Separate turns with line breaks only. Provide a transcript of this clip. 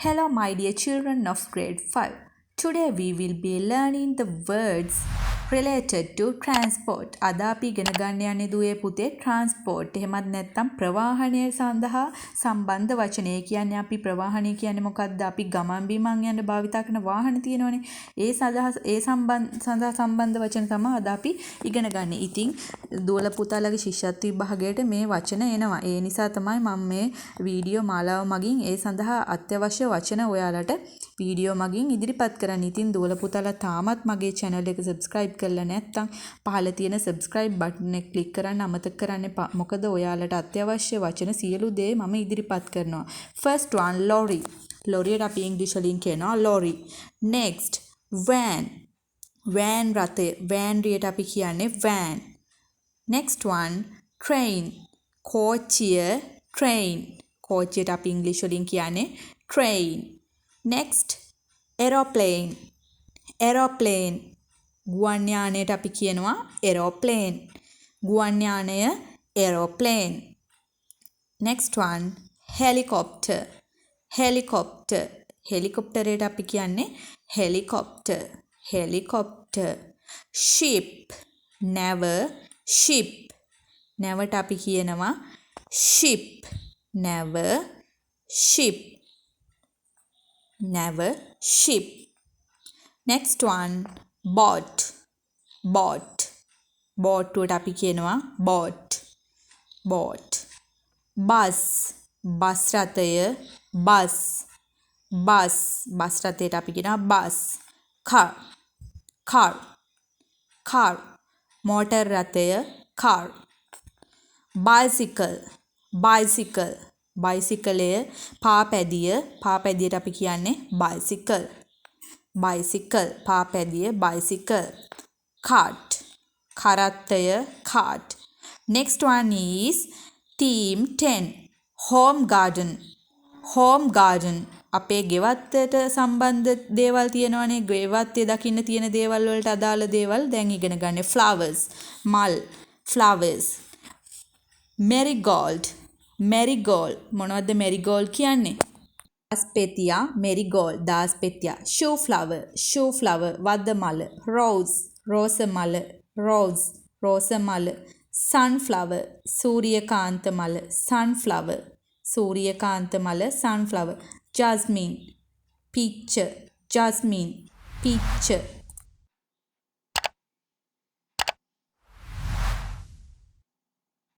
Hello, my dear children of grade 5. Today we will be learning the words related to transport. අද අපි ඉගෙන ගන්න යන්නේ දුවේ පුතේ transport. එහෙමත් නැත්නම් ප්‍රවාහනය සඳහා සම්බන්ධ වචනය. කියන්නේ අපි ප්‍රවාහනය කියන්නේ මොකක්ද? අපි ගමන් බිමන් යන භාවිතා කරන වාහන තියෙනවනේ. ඒ සඳහා සම්බන්ධ වචන තමයි අද අපි ඉගෙන ගන්න. ඉතින් දුවල පුතාලගේ ශිෂ්‍යත්ව විභාගයට මේ වචන එනවා. ඒ නිසා තමයි මම මේ වීඩියෝ මාලාව මගින් ඒ සඳහා අත්‍යවශ්‍ය වචන ඔයාලට වීඩියෝ මගින් ඉදිරිපත් කරන්න. ඉතින් දුවල පුතාලා තාමත් මගේ channel එක subscribe කරලා නැත්නම් පහළ තියෙන subscribe button එක click කරන්න අමතක කරන්න එපා. මොකද ඔයාලට අත්‍යවශ්‍ය වචන සියලු දේ මම ඉදිරිපත් කරනවා. First one lorry. lorry ට අපි ඉංග්‍රීසි වලින් කියනවා lorry. Next van. van රථය. van රියට අපි කියන්නේ van. Next one train. කෝච්චිය train. කෝච්චියට අපි ඉංග්‍රීසි වලින් කියන්නේ train. Next aeroplane. aeroplane. ගුවන් යානයට අපි කියනවා aeroplane. ගුවන් යානය aeroplane. Next one helicopter. helicopter. helicopterයට අපි කියන්නේ helicopter. helicopter. ship. නැව ship. නැවට අපි කියනවා ship. නැව ship. නැව ship. Next one boat. boat. boat ට අපි කියනවා boat. boat. bus. bus රථය bus. bus. bus රථයට අපි කියනවා bus. car. car. car. motor රථය car. bicycle. bicycle. bicycle පාපැදියට අපි කියන්නේ bicycle. bicycle පාපැදිය bicycle. cart. කරත්තය cart. Next one is theme 10 home garden. home garden අපේ ගෙවත්තට සම්බන්ධ දේවල් තියෙනවනේ. ගෙවත්තේ දකින්න තියෙන දේවල් වලට අදාළ දේවල් දැන් ඉගෙන ගන්න. flowers මල් flowers. marigold. marigold මොනවද marigold කියන්නේ? දාස්පෙතියා marigold දාස්පෙතියා. shoe flower. shoe flower වද මල. rose රෝස මල. rose රෝස මල. sunflower සූර්යකාන්ත මල. sunflower සූර්යකාන්ත මල. sunflower. jasmine peach. jasmine peach.